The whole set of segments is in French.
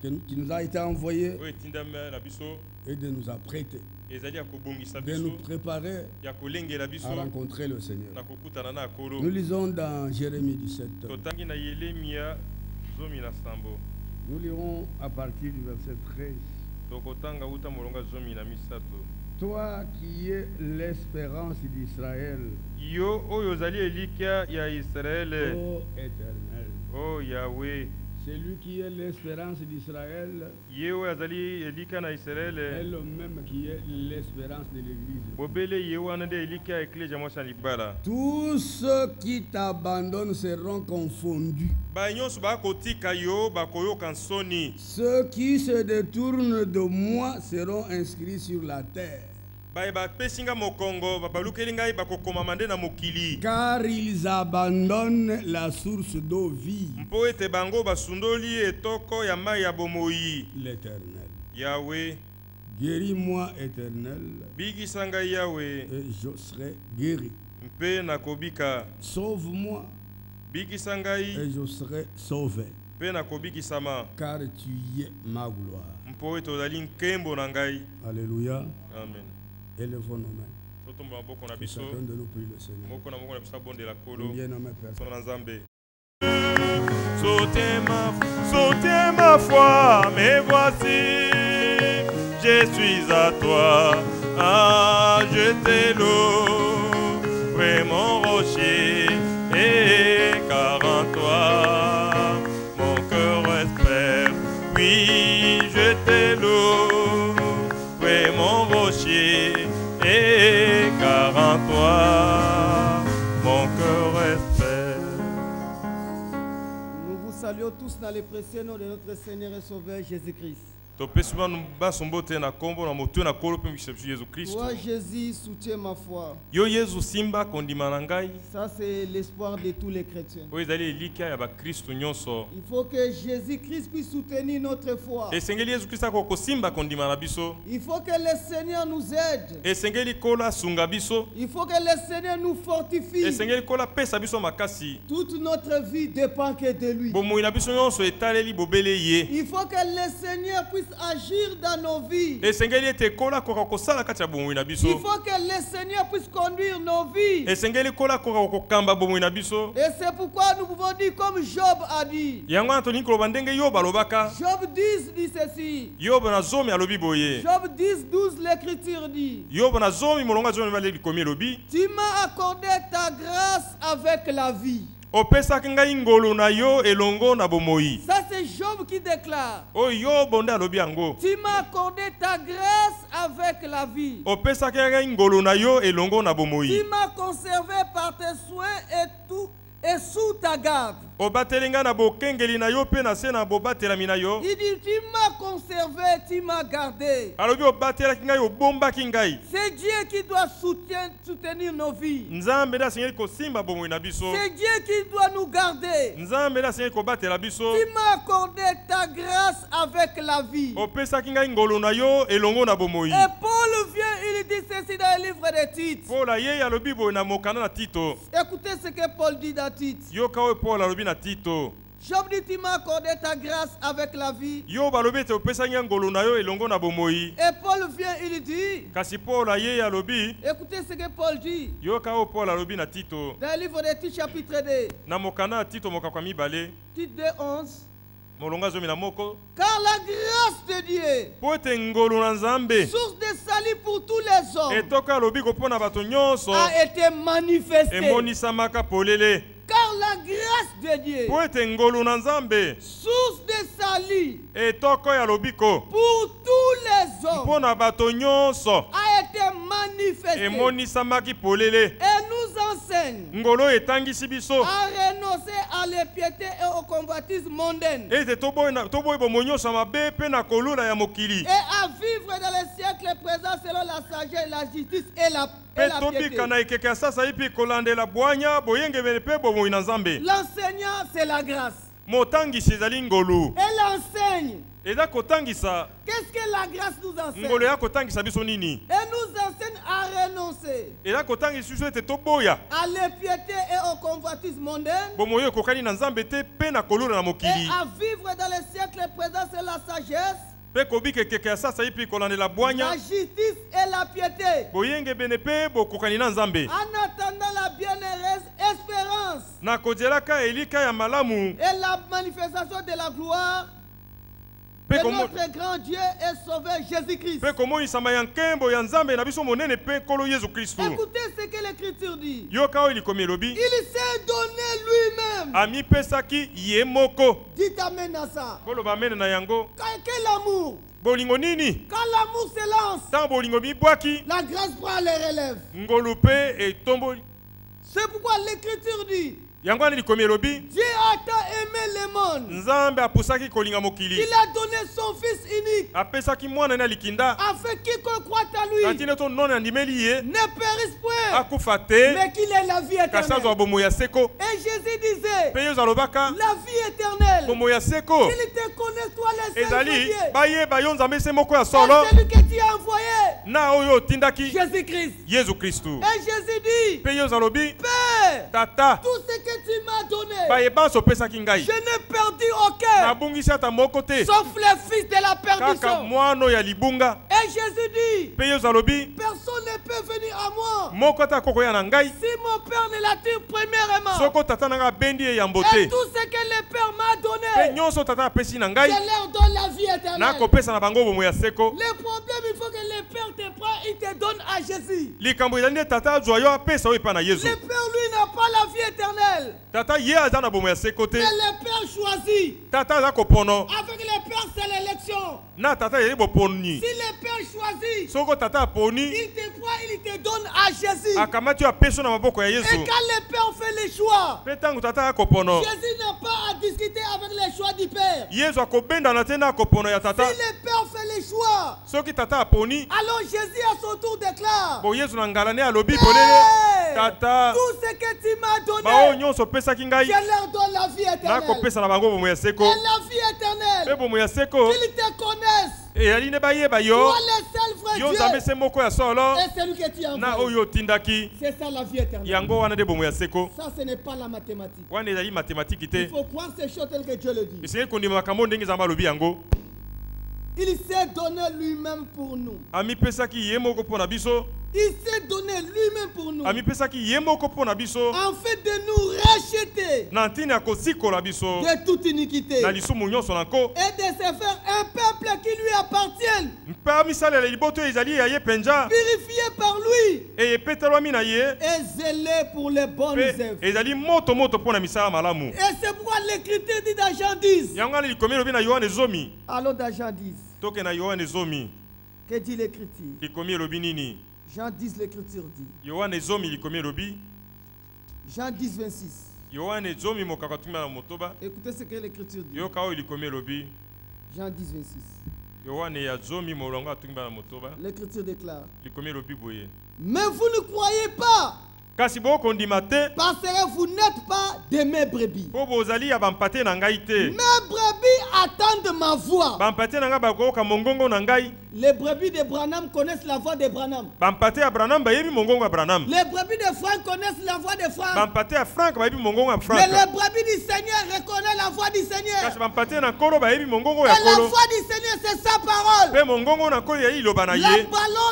qui nous a été envoyé et de nous apprêter, de nous préparer à rencontrer le Seigneur. Nous lisons dans Jérémie 17. Nous lirons à partir du verset 13. Toi qui es l'espérance d'Israël, ô Éternel, ô Yahweh, c'est lui qui est l'espérance d'Israël, est le même qui est l'espérance de l'Église. Tous ceux qui t'abandonnent seront confondus. Ceux qui se détournent de moi seront inscrits sur la terre. Car ils abandonnent la source d'eau vive. L'Éternel. Yahweh. Guéris-moi, Éternel, et je serai guéri. Sauve-moi, et je serai sauvé. Car tu y es ma gloire. Alléluia. Amen. Élevons nos mains. Chacun de nous prie le Seigneur. Bien-aimé Père. Sautez ma foi, mais voici, je suis à toi. Ah, je t'ai loué, mon rocher, et car en toi, mon cœur espère. Oui, je t'ai loué, mon rocher, et car en toi, mon cœur espère. Nous vous saluons tous dans le précieux nom de notre Seigneur et Sauveur Jésus-Christ. Toi, Jésus, soutiens ma foi. Ça, c'est l'espoir de tous les chrétiens. Il faut que Jésus-Christ puisse soutenir notre foi. Il faut que le Seigneur nous aide. Il faut que le Seigneur nous fortifie. Toute notre vie dépend que de lui. Il faut que le Seigneur puisse agir dans nos vies. Il faut que le Seigneur puisse conduire nos vies. Et c'est pourquoi nous pouvons dire comme Job a dit. Job 10 dit ceci. Job 10, 12, l'Écriture dit. Tu m'as accordé ta grâce avec la vie. Ça c'est Job qui déclare. Tu m'as accordé ta grâce avec la vie. Tu m'as conservé par tes soins et sous ta garde. Il dit, tu m'as conservé, tu m'as gardé. C'est Dieu qui doit soutenir nos vies. C'est Dieu qui doit nous garder. Tu m'as accordé ta grâce avec la vie. Et Paul vient, il dit ceci dans le livre de Tite. Écoutez ce que Paul dit dans Tite. Job dit, tu m'as accordé ta grâce avec la vie. Et Paul vient, il dit. Écoutez ce que Paul dit. Dans le livre de Tite, chapitre 2. Tite 2, 11. Car la grâce de Dieu, source de salut pour tous les hommes, a été manifestée. Car la grâce de Dieu, source de salut pour tous les hommes, a été manifestée. Et nous enseigne à renoncer à l'impiété et au convoitisme mondain, et à vivre dans les siècles présents selon la sagesse, la justice et la piété. L'enseignant, c'est la grâce. Elle enseigne. Qu'est-ce que la grâce nous enseigne? Elle nous personne a renoncé Et là, quand il suit était toboya. à l'impiété et au convoitise mondaine. Bomoyo kokani na nzambe te pe na kolona na Et mokili. à vivre dans les siècles présents c'est la sagesse. Pe kobi keke sasa ipi kolane la La boanya. justice et la piété. Boyenge benepe bo kokani na nzambe. En attendant la bienheureuse espérance Na kojelaka elika ya malamu. et la manifestation de la gloire de notre grand Dieu et Sauveur Jésus-Christ. Pe komo isama ya nkembo ya nzambe na biso monene pe kolo Yesu Kristo. Écoutez ce que l'Écriture dit. Yoka o ilikomi lobi. Il s'est donné lui-même. Ami pesaki ye moko. Dites amen à ça. Kolo ba mene na yango. Quel amour. Bolingo nini? Quand l'amour s'élance, Tant bolingo mi bwaki. la grâce prend les relèves. Ngolupe e tombo. C'est pourquoi l'Écriture dit Yango ani likomi lobi. Dieu a tant aimé le monde Nzambe apusaki kolinga mokili. qu'il a donné son Fils unique Apesaki mwana na likinda. afin quiconque croit à lui Kantine to nona andimeli ye. ne périsse point, Akufa te. mais qu'il ait la vie Kasazo éternelle. bomo ya seko. Et Jésus disait Pe yoza lobaka. la vie éternelle, Bomo ya seko. qu'il te connaisse toi le seul Ezali Dieu baye bayo nzambe se moko ya et solo. celui que tu as envoyé, Na oyo tindaki Jésus-Christ. Yesu Kristu. Et Jésus dit Pe yoza lobi. Père, Tata. tout ce que tu m'as donné, Baye banso pesaki ngai. je n'ai perdu aucun, Nabungisi ata moko te. sauf le fils de la Kaka perdition. mwano ya libunga. Et Jésus dit Pe yoza lobi. personne ne peut venir à moi Moko ata koko ya na ngai. si mon Père ne l'attire premièrement. Soko tata nanga bendi ye yambo Et te. tout ce que le Père m'a Pe donné, nyonso tata apesi na je ngai. leur donne la vie éternelle. Nakopesa na bango bomo ya seko. Le problème, il faut que le Père te prenne, il te donne à Jésus. Likambo ezali nde tata azwa yo apesa oyo epa na Yesu. Le Père, lui, n'a pas la vie éternelle. Tata ye aza na bomo ya seko te. Mais le Père choisit. Tata aza kopono. Avec le Père, c'est l'élection. Na tata ezali boponi. Si le Père choisit, Soko tata aponi. il te prend, il te donne à Jésus. Akamati yo apeso na maboko ya Et Yesu. quand le Père fait le choix, Pe tango tata akopono. Jésus n'a pas à discuter avec les choix du Père. Yesu akobenda na te na akopono ya Si tata. le Père fait le choix, Soki tata aponi. alors Jésus à son tour déclare Bo Yesu na ngala ne alobi Père, bolele. Tata. tout ce que tu m'as Bao donné, nyonso opesaki je ngai. leur donne la vie éternelle. Nakopesa na bango bomo ya Et seko. la vie Pe éternelle, bomo ya seko. qu'ils te connaissent, Eyali ne bayeba yo. toi le seul vrai Yo nzambe Dieu, se moko ya solo. et celui que tu as Na envoyé. oyo tindaki. C'est ça la vie éternelle. Yango wana de bomo ya seko. Ça, ce n'est pas la mathématique. Wana ezali mathématique Il te. faut croire ces choses telles que Dieu le dit. Esengeli kondima makambo ndenge nzambe alobi yango. Il s'est donné lui-même pour nous. Amipesaki ye moko mpo na biso. Il s'est donné lui-même pour nous. Amipesaki ye moko mpo na biso. En fait de nous racheter Na ntina ya kosikola biso. de toute iniquité. Na lisumu nyonso na nko. Et de se faire un peuple qui lui appartienne, Mpe amisalela liboto ezali ya ye mpenza. purifié par lui E epetelwami na ye. et zélé pour les bonnes Mpe œuvres. ezali moto moto mpo na misala malamu. Et c'est pourquoi l'Écriture dit dans Jean 10. Yango wana likomi elobi na Yohane zomi. Allons dans Jean 10. Toke na Yohane zomi. Que dit l'Écriture? Likomi elobi nini? Jean 10, l'Écriture dit. Yohane zomi likomi elobi. Jean 10, 26. Yohane zomi mokaka tumi na motoba. Écoutez ce que l'Écriture dit. Yoka oyo likomi elobi. Jean 10, 26. Yohane ya zomi molongo atungi na motoba. L'Écriture déclare. Likomi elobi boye. Mais vous ne croyez pas, Kasi bokondima te. parce que vous n'êtes pas de mes brebis. Po bozali ya bampate na ngai te. Mes brebis attendent ma voix. Bampate na ngai bakoyoka mongongo na ngai. Les brebis de Branham connaissent la voix de Branham. Bampate ya Branham bayebi mongongo ya Branham. Les brebis de Franck connaissent la voix de Franck. Bampate ya Frank bayebi mongongo ya Mais Frank. les brebis du Seigneur reconnaissent la voix du Seigneur. Kasi bampate na nkolo bayebi mongongo Et ya la nkolo. voix du Seigneur, c'est sa parole. Pe mongongo na nkolo ya liloba na ye.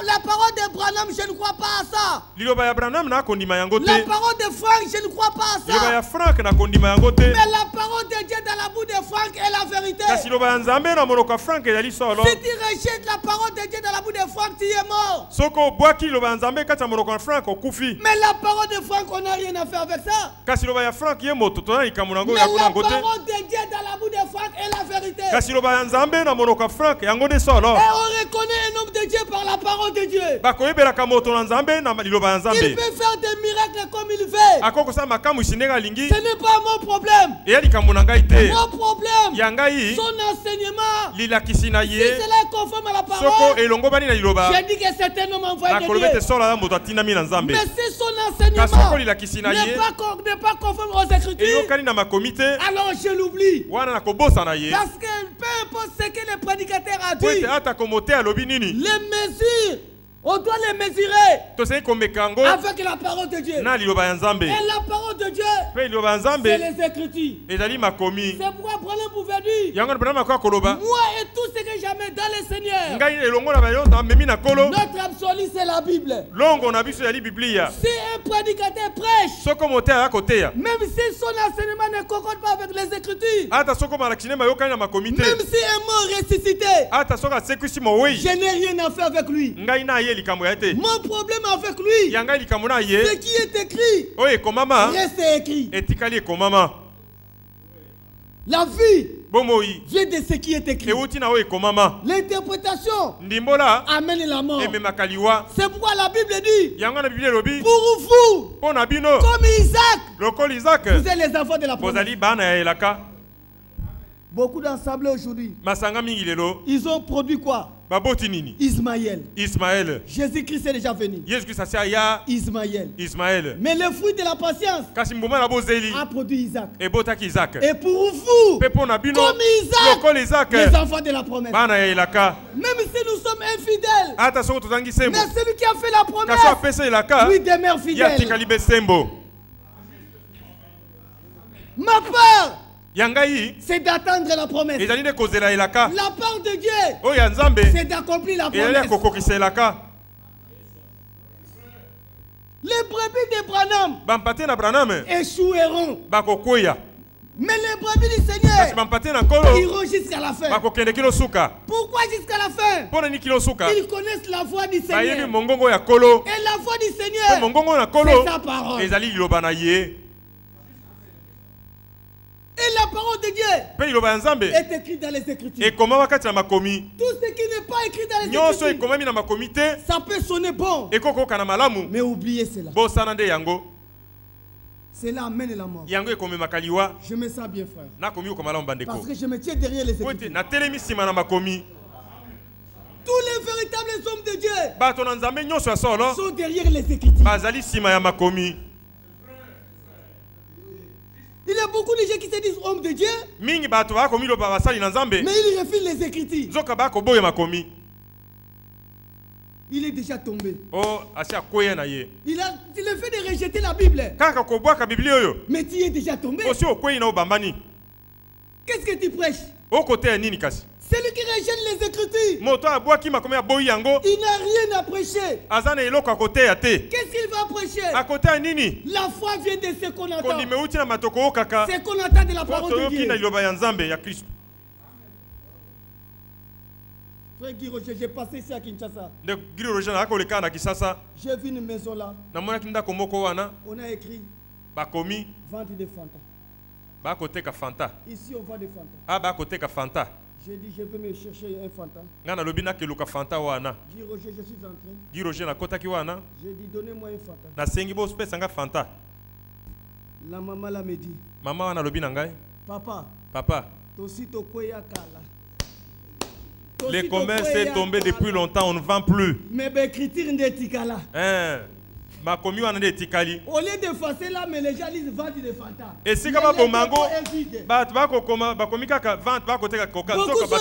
La parole de Branham, je ne crois pas à ça. Liloba ya Branham na kondima yango La te. parole de Franck, je ne crois pas à Liloba ça. ya Frank na kondima yango te. Mais la parole de Dieu dans la bouche de Franck est la vérité. Kasi liloba ya Nzambe na monoko ya Frank ezali solo. Si tu rejettes la parole de Dieu dans la bouche de Franck, tu es mort. Soko obwaki liloba ya Nzambe kati ya monoko ya Frank okufi. Mais la parole de Franck, on n'a rien à faire avec ça. Kasi liloba ya Frank ye moto tona likambo nango Mais ya la konango te. parole de Dieu dans la bouche de Franck est la vérité. Kasi liloba ya Nzambe na monoko ya Frank yango nde solo. Et on reconnaît un homme de Dieu par la parole de Dieu. Bakoyebelaka moto na Nzambe na liloba ya Il Nzambe. peut faire des miracles comme il veut. Akokosala makambo isi ndenge alingi. Ce n'est pas mon problème. Eya likambo na ngai te. Mon problème, Ya ngai son enseignement, lilakisi na si ye. cela est conforme à la Soko parole, elongobani na liloba. j'ai dit que c'est un homme envoyé Nakolobi de ete Dieu. solo aza moto atindami na Nzambe. Mais si son Kasi soko enseignement lilakisi na n'est ye. pas conforme aux Écritures, Eyokani na makomi te. alors je l'oublie. Wana nakobosana ye. Parce que peu importe ce que le prédicateur a Po ete dit, ata komote alobi nini. les mesures On doit les mesurer avec la parole de Dieu. Et la parole de Dieu, c'est les Écritures. C'est pourquoi Branham pouvait dire, moi et tout ce que j'aime dans le Seigneur, notre absolu c'est la Bible. Si un prédicateur prêche, même si son enseignement ne concorde pas avec les Écritures, même si un mort ressuscité, je n'ai rien à faire avec lui. Mon problème avec lui, ce qui est écrit, reste écrit. La vie vient de ce qui est écrit. L'interprétation amène la mort. C'est pourquoi la Bible dit, pour vous, comme Isaac, vous êtes les enfants de la promesse. Beaucoup d'assemblées aujourd'hui, ils ont produit quoi? Ismaël. Jésus-Christ est déjà venu. Ismaël. Mais le fruit de la patience a produit Isaac. Et pour vous, comme Isaac, les enfants de la promesse. Même si nous sommes infidèles, mais celui qui a fait la promesse, lui demeure fidèle. Ma part, c'est d'attendre la promesse. La part de Dieu, c'est d'accomplir la promesse. Les brebis de Branham échoueront. Mais les brebis du Seigneur iront jusqu'à la fin. Pourquoi jusqu'à la fin? Ils connaissent la voix du Seigneur. Et la voix du Seigneur, c'est sa parole. Et la parole de Dieu est écrite dans les Écritures. Tout ce qui n'est pas écrit dans les Écritures, ça peut sonner bon, mais oubliez cela. Cela amène la mort. Je me sens bien, frère. Parce que je me tiens derrière les Écritures. Tous les véritables hommes de Dieu sont derrière les Écritures. Il y a beaucoup de gens qui se disent hommes de Dieu, mais ils refusent les Écritures. Il est déjà tombé. Il a le fait de rejeter la Bible. Mais tu es déjà tombé. Qu'est-ce que tu prêches? Celui qui rejette les Écritures, il n'a rien à prêcher. Qu'est-ce qu'il va prêcher? La foi vient de ce qu'on entend. Ce qu'on entend de la parole de Dieu. Frère Guy Roger, j'ai passé ici à Kinshasa. J'ai vu une maison là. On a écrit vente de Fanta. Ici on vend des Fanta. J'ai dit, je vais me chercher un Fanta. Guy Roger, je suis entré. J'ai dit, donnez-moi un Fanta. La maman là me dit, Papa, le commerce est tombé depuis longtemps, on ne vend plus. Mais l'écriture n'est pas au lieu d'effacer là, mais les gens lisent vente de Fanta. Et si beaucoup sont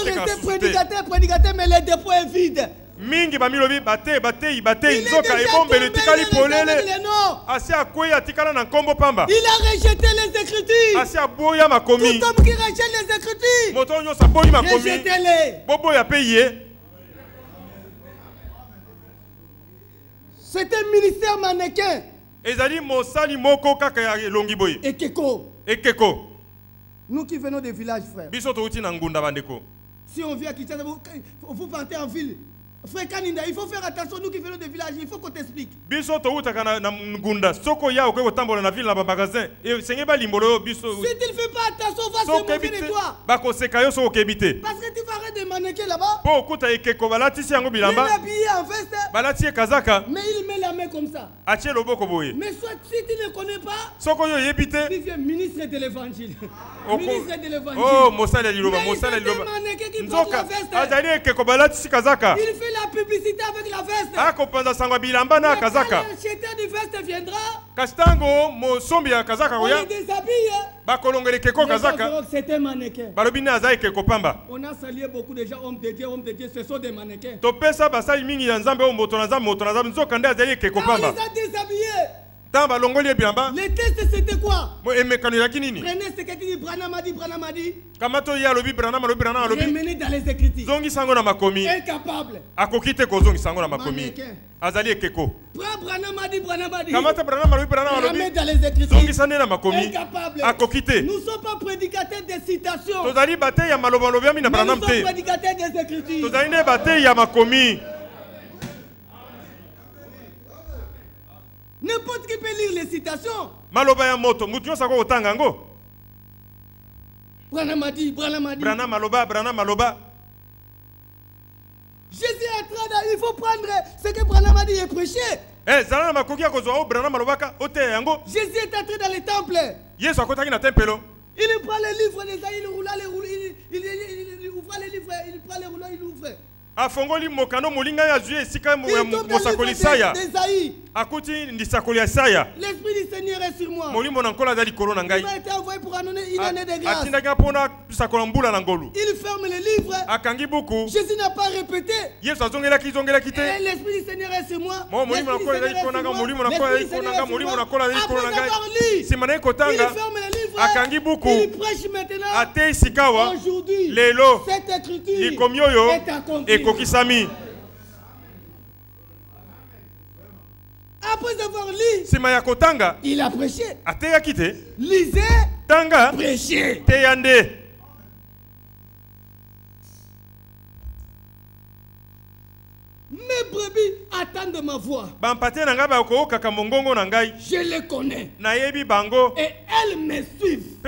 restés prédicateurs, mais les dépôts est vide. Mingi bamilobi bate nzoka ebombe le tikali polele asia kweya tikala na nkombo pamba. Il a rejeté les Écritures. Asia boya makomi. Tout homme qui rejette les Écritures, moto nyosa boyi makomi. Rejetez-les. Bobo ya paye. C'est un ministère mannequin. Ezali mosali moko kaka ya longi boyi. Ekeko. Nous qui venons des villages, frères. Biso to uti na ngunda bandeko. Si on vient à Kinshasa, vous partez en ville. Frère Kaninda, il faut faire attention, nous qui venons des villages, il faut qu'on t'explique. Biso to uta kana na ngunda, soko ya okwe kotambola na ville na magasin. Et sengeba limbolo biso. Si tu ne fais pas attention, on va se moquer de toi. Bako sekayo so okebite. Parce que tu vas arrêter de mannequin là-bas. Po okuta ekeko balati si yango bilamba. Il est habillé en veste. Balati kazaka. Mais il met la main comme ça. Atie loboko boye. Mais soit si tu ne connais pas. Soko yo yebite. Tu viens ministre de l'évangile. Ministre de l'évangile. Oh, mosala liloba, mosala liloba. Nzoka. Azali ekeko balati si kazaka. Il fait la publicité avec la veste. Akopanza sangwa bilamba na kazaka. Le acheteur du veste viendra. Kastango mo sombi ya kazaka koya. On le déshabille. Bakolongele keko kazaka. C'est un mannequin. Balobine azai keko pamba. On a salué beaucoup de gens, hommes de Dieu, ce sont des mannequins. Topesa basali mingi ya nzambe o moto na nzambe nzokanda azai keko pamba. On les a déshabillés. Le test c'était quoi? Prenez ce que tu dis, Branham a dit. Remenez dans les Écritures. Incapable. Azali ekeko. Branham a dit. Remenez dans les Écritures. Incapable. Nous ne sommes pas prédicateurs des citations. Nous sommes prédicateurs des Écritures. N'importe qui peut lire les citations. Maloba ya moto, mutu yo sako otanga ngo. Branham a dit. Branham maloba. Jésus est en train de, il faut prendre ce que Branham a dit et prêcher. Zalana makoki ya kozwa o Branham malobaka ote yango. Jésus est entré dans le temple. Yesu akotaki na tempelo. Il prend les livres d'Ésaïe, il roule les rouleaux, il ouvre les livres, il prend les rouleaux, il ouvre. Afongoli mokano molinga ya juye sika mosakoli saya akuti ndisakoli ya saya l'esprit du Seigneur est sur moi molimo na nkola dali korona ngai il a été envoyé pour annoncer une année de grâce atinda pona sakola mbula na ngolu il ferme les livres akangi buku Jésus n'a pas répété Yesu azongela kite l'esprit du Seigneur est sur moi molimo na nkola dali korona molimo na nkola dali korona molimo na nkola dali korona ngai simana kotanga il ferme les livres akangi buku il prêche maintenant ate sikawa aujourd'hui lelo cette écriture likomyoyo est accomplie kokisami. Après avoir lu, il a prêché. Lisez, tanga, prêchez. Teyande. Mes brebis attendent ma voix. Je les connais. Et elles me suivent.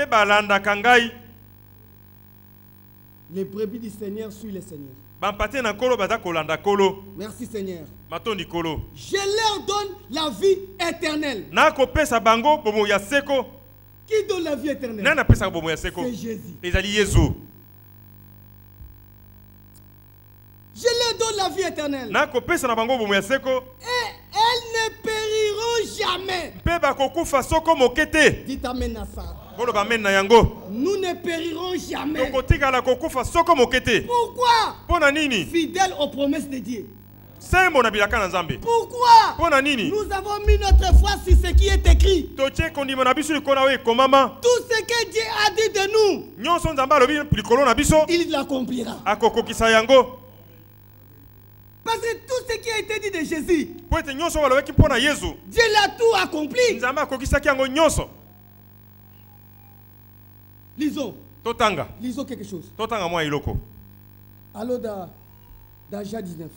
Les brebis du Seigneur suivent le Seigneur. Merci Seigneur. Je leur donne la vie éternelle. Qui donne la vie éternelle? C'est Jésus. Je leur donne la vie éternelle. Et elles ne périront jamais. Dites amen à ça. Nous ne périrons jamais. Pourquoi? Fidèles aux promesses de Dieu. Pourquoi? Nous avons mis notre foi sur ce qui est écrit. Tout ce que Dieu a dit de nous, il l'accomplira. Parce que tout ce qui a été dit de Jésus, Dieu l'a tout accompli. Lisons. Lisons quelque chose. Allons dans Jean 19.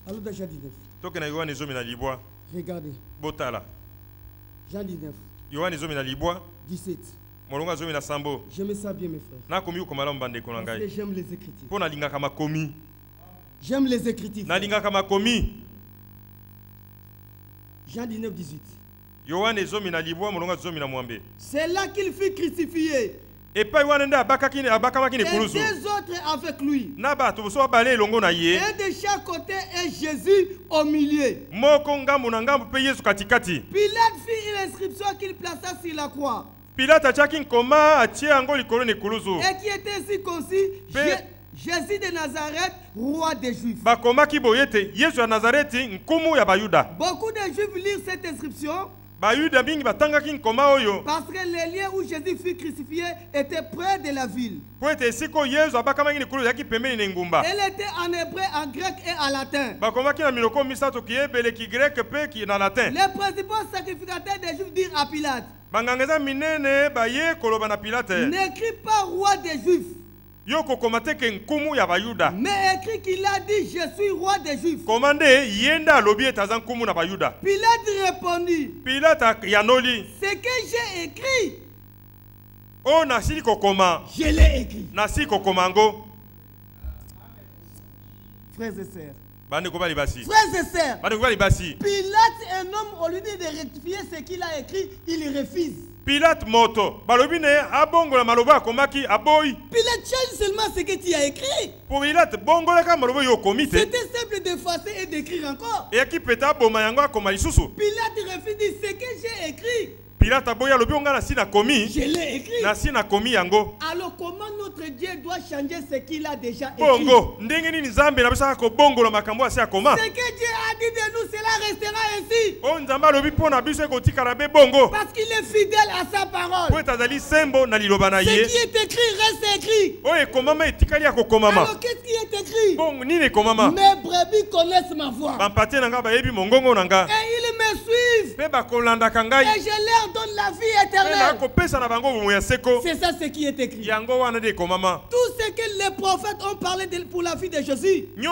Allons dans Jean 19. Regardez. Jean 19. 17. J'aime ça bien mes frères. Parce que j'aime les Écritures. J'aime les Écritures. Jean 19, 18. C'est là qu'il fut crucifié. Et deux autres avec lui. Un de chaque côté et Jésus au milieu. Pilate fit une inscription qu'il plaça sur la croix. Et qui était ainsi concis, Jésus de Nazareth, roi des Juifs. Beaucoup de Juifs lisent cette inscription. Parce que les lieux où Jésus fut crucifié étaient près de la ville. Elle était en hébreu, en grec et en latin. Les principaux sacrificateurs des Juifs dirent à Pilate, n'écris pas roi des Juifs, mais écrit qu'il a dit je suis roi des Juifs. Pilate répondit, ce que j'ai écrit, je l'ai écrit. Frères et sœurs, Pilate, un homme, au lieu de rectifier ce qu'il a écrit, il refuse. Pilate moto balobine abongo la maloba komaki aboyi. Pilate change seulement ce que tu as écrit. Pour Pilate, c'était simple d'effacer et d'écrire encore. Pilate refuse de ce que j'ai écrit. Pilate aboya lobi onga na sina komi. Je l'ai écrit. Na sina komi yango. Alors comment notre Dieu doit changer ce qu'il a déjà écrit? Bongo, ndenge nini Nzambe na bisa ko bongo la makambo ase akoma. Ce que Dieu a dit de nous, cela restera ainsi. O Nzamba lobi pona biso ko tikala be bongo. Parce qu'il est fidèle à sa parole. Po etazali sembo na liloba na ye. Ce qui est écrit reste écrit. O e komama etikali ya ko komama. Alors qu'est-ce qui est écrit? Bon, nini komama. Mes brebis connaissent ma voix. Bampate nanga ba yebi mongongo nanga. Et ils me suivent. Pe ba kolanda kangai. Et je leur donne la vie éternelle. C'est ça ce qui est écrit. Tout ce que les prophètes ont parlé pour la vie de Jésus, Dieu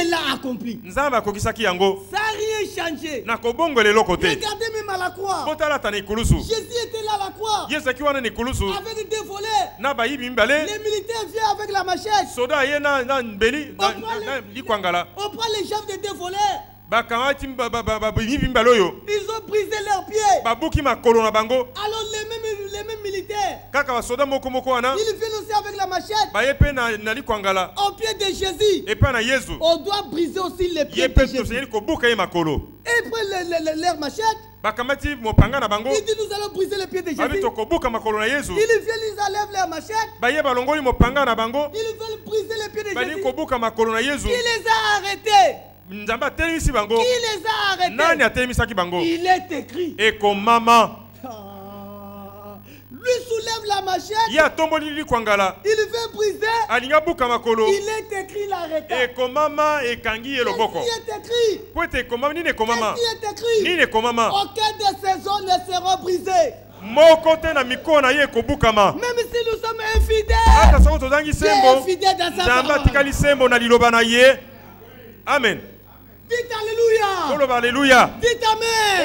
l'a accompli. Ça n'a rien changé. Regardez même à la croix. Jésus était là à la croix. Avec des volets. Les militaires viennent avec la machette. On prend les jambes des deux volets. Ils ont brisé leurs pieds. Alors les mêmes militaires, ils viennent aussi avec la machette au pied de Jésus. On doit briser aussi les pieds de Jésus. Et après leur machette, ils disent nous allons briser les pieds de Jésus. Ils viennent, ils enlèvent leur machette. Ils veulent briser les pieds de Jésus. Qui les a arrêtés? Qui les a arrêtés? Il est écrit. Et comme maman. Lui soulève la machette. Il veut briser. Il est écrit l'arrêter. Et comme maman et Kangi et le boko. Qu'est-ce qui est écrit? Qu'est-ce qui est écrit? Aucun de ces os ne sera brisé. Même si nous sommes infidèles, Dieu est fidèle dans sa parole. Amen. Dites alléluia. Dites amen.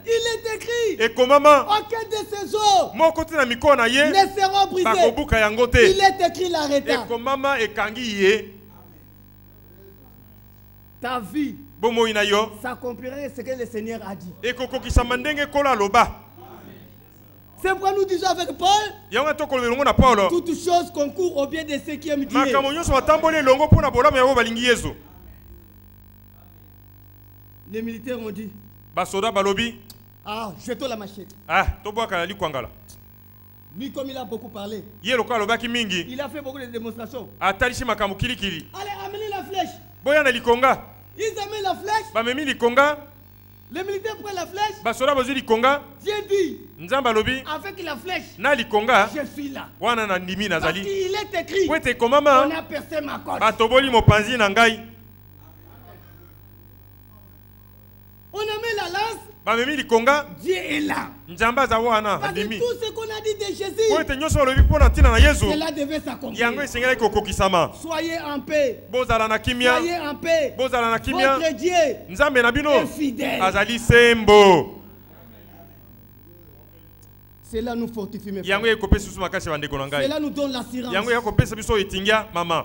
Il est écrit. Et comment aucun de ces os ne sera brisé. Il est écrit l'arrêter. Ta vie s'accomplirait ce que le Seigneur a dit. C'est pourquoi nous disons avec Paul, toutes choses concourent au bien de ceux qui aiment Dieu. Les militaires ont dit, jetons la machette. Lui, comme il a beaucoup parlé, il a fait beaucoup de démonstrations. Allez, amenez la flèche. Ils amènent la flèche. Les militaires prennent la flèche. Dieu dit, avec la flèche, je suis là. Parce qu'il est écrit, on a percé ma corde. On a mis la lance. Dieu est là. Parce que tout ce qu'on a dit de Jésus, cela devait s'accomplir. Soyez en paix. Soyez en paix. Votre Dieu est fidèle. Cela nous fortifie, mes frères. Cela nous donne l'assurance.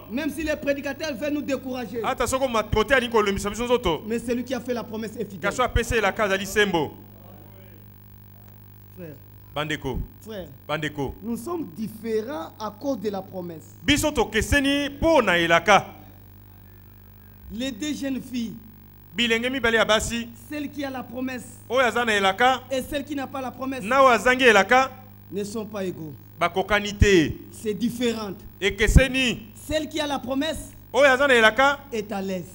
Même si les prédicateurs veulent nous décourager, mais celui qui a fait la promesse est fidèle. Frère, nous sommes différents à cause de la promesse. Les deux jeunes filles, celle qui a la promesse et celle qui n'a pas la promesse, ne sont pas égaux. C'est différent. Celle qui a la promesse est à l'aise.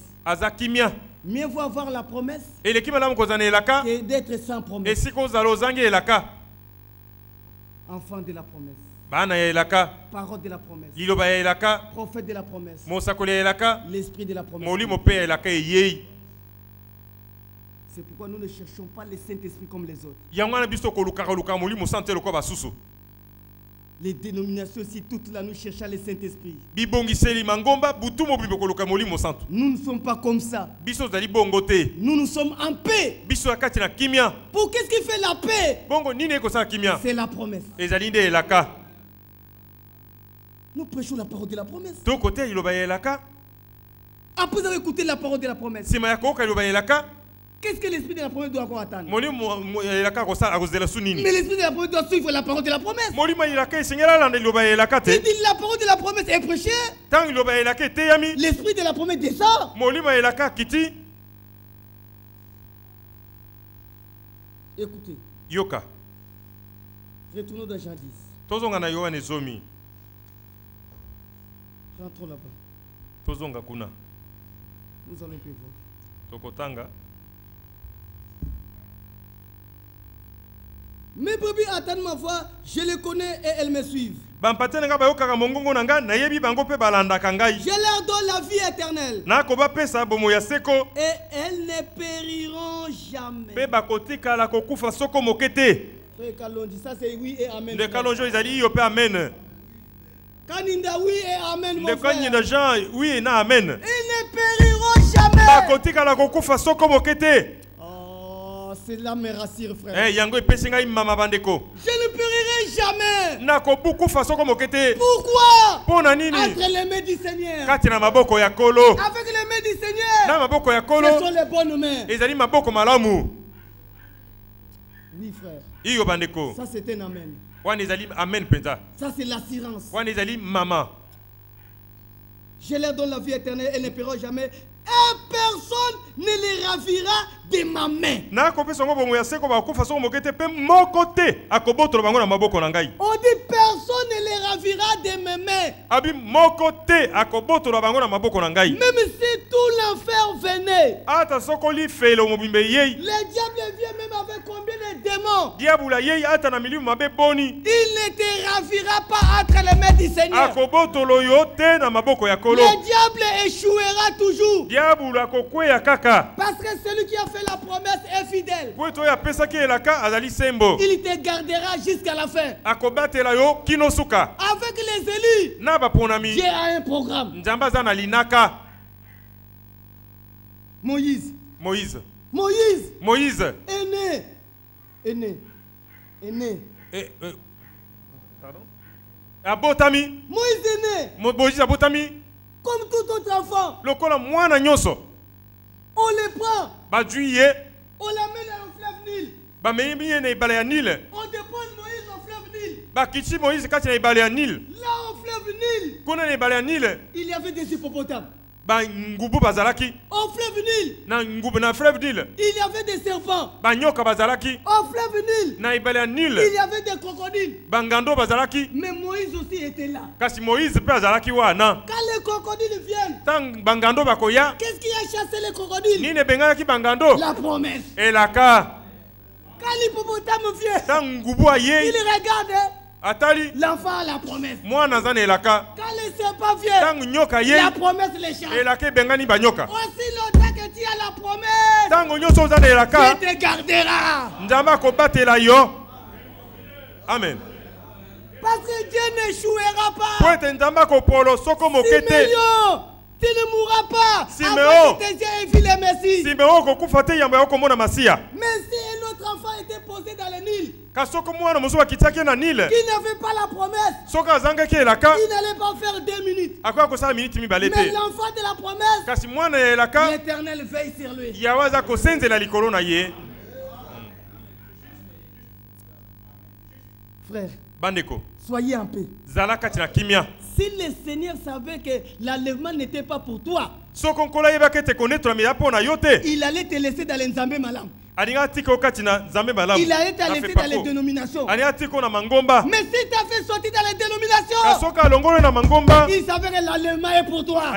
Mieux vaut avoir la promesse que d'être sans promesse. Enfant de la promesse. Parole de la promesse. Prophète de la promesse. L'esprit de la promesse. C'est pourquoi nous ne cherchons pas le Saint-Esprit comme les autres. Les dénominations aussi, toutes là, nous cherchons le Saint-Esprit. Nous ne sommes pas comme ça. Nous sommes en paix. Pour qu'est-ce qui fait la paix? C'est la promesse. Nous prêchons la parole de la promesse. Après avoir écouté la parole de la promesse, Qu'est-ce que l'esprit de la promesse doit encore attendre? Mais l'esprit de la promesse doit suivre la parole de la promesse. Il dit la la parole de la promesse est prêchée. L'esprit de la promesse descend. Écoutez. Yoka. Retournons dans Jean 10. Rentrons là-bas. Nous allons un peu voir. Mes brebis attendent ma voix, je les connais et elles me suivent. Je leur donne la vie éternelle. Et elles ne périront jamais. Frère Kalonji, ça c'est oui et amen. Kaninda oui et amen, mon frère. Ils ne périront jamais. Cela me rassure, frère. Je ne périrai jamais. Pourquoi? Entre les mains du Seigneur. Avec les mains du Seigneur. Ce sont les bonnes mains. Oui, frère. Ça c'est un amen. Ça c'est l'assurance. Je leur donne la vie éternelle, elles ne périront jamais. Et personne ne les ravira de ma main. On dit personne ne les ravira de mes mains. Même si tout l'enfer venait, le diable vient même avec combien de démons. Il ne te ravira pas entre les mains du Seigneur. Le diable échouera toujours. Parce que celui qui a fait la promesse est fidèle. Il te gardera jusqu'à la fin. Avec les élus, Dieu a un programme. Moïse est né. Moïse est né. Comme tout autre enfant. On le prend. On l'amène au fleuve Nil. On dépose Moïse au fleuve Nil. Là au fleuve Nil, il y avait des hippopotames. Au fleuve Nil, il y avait des serpents. Au fleuve Nil, il y avait des crocodiles. Mais Moïse aussi était là. Quand les crocodiles viennent, qu'est-ce qui a chassé les crocodiles? La promesse. Quand l'hippopotame vient, il regarde. L'enfant a la promesse. Quand les serpents viennent, la promesse les chasse. Aussi longtemps que tu as la promesse, Dieu te gardera. Amen. Parce que Dieu n'échouera pas. Simeon, tu ne mourras pas. Avant que tes yeux aient vu le Messie. Mais si un autre enfant était posé dans le Nil, qui n'avait pas la promesse, il n'allait pas faire 2 minutes. Mais l'enfant de la promesse, l'Éternel veille sur lui. Frère, soyez en paix. Si le Seigneur savait que l'enlèvement n'était pas pour toi, il allait te laisser dans les Nzambé Malam. Il allait te laisser dans les dénominations. Mais si tu as fait sortir dans les dénominations, il savait que l'enlèvement est pour toi.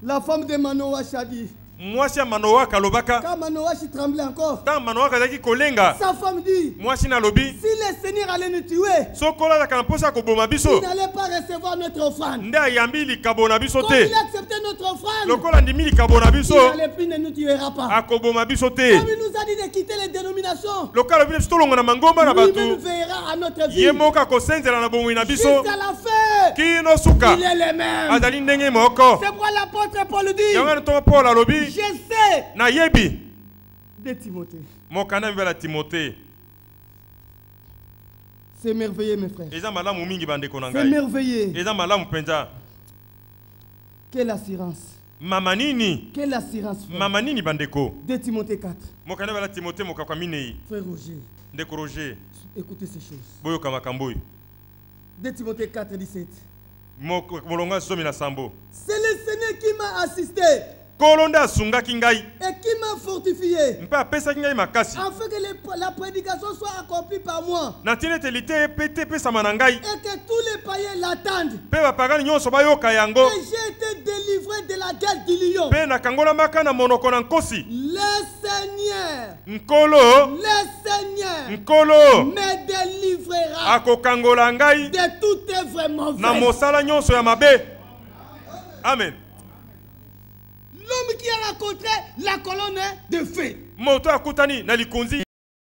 La femme de Manoah a dit, quand Manoah tremblait encore, sa femme dit, si le Seigneur allait nous tuer, il n'allait pas recevoir notre offrande. Comme il a accepté notre offrande, il n'allait plus, ne nous tuera pas. Comme il nous a dit de quitter les dénominations, lui-même veillera à notre vie jusqu'à la fin. Il est le même. C'est pourquoi l'apôtre Paul dit, je sais de Timothée. C'est merveilleux, mes frères. C'est merveilleux. Quelle assurance. Mamanini. Quelle assurance? Mamanini bandeko. 2 Timothée 4. Mokana bala Timothée mokakwa minei. Frère Roger. Ndeko Roger. Écoutez ces choses. Boyo kamakamboy. 2 Timothée 4, 17. Molonga somi na sambo. C'est le Seigneur qui m'a assisté. Kolonda sunga kingai. Et qui m'a fortifié. Mpa pesa kingai makasi. Afin que la prédication soit accomplie par moi. Na tinete lité pété pesa manangai. Et que tous les païens l'attendent. Pe ba pagani nyonso bayoka yango. Et j'ai été délivré de la guerre du lion. Pe na kangola maka na monoko na nkosi. Le Seigneur. Nkolo. Le Seigneur. Nkolo. Me délivrera. Akokangola ngai. De toute œuvre mauvaise. Na mosala nyonso ya mabe. Amen. L'homme qui a rencontré la colonne de feu. Moto akutani na likonzi.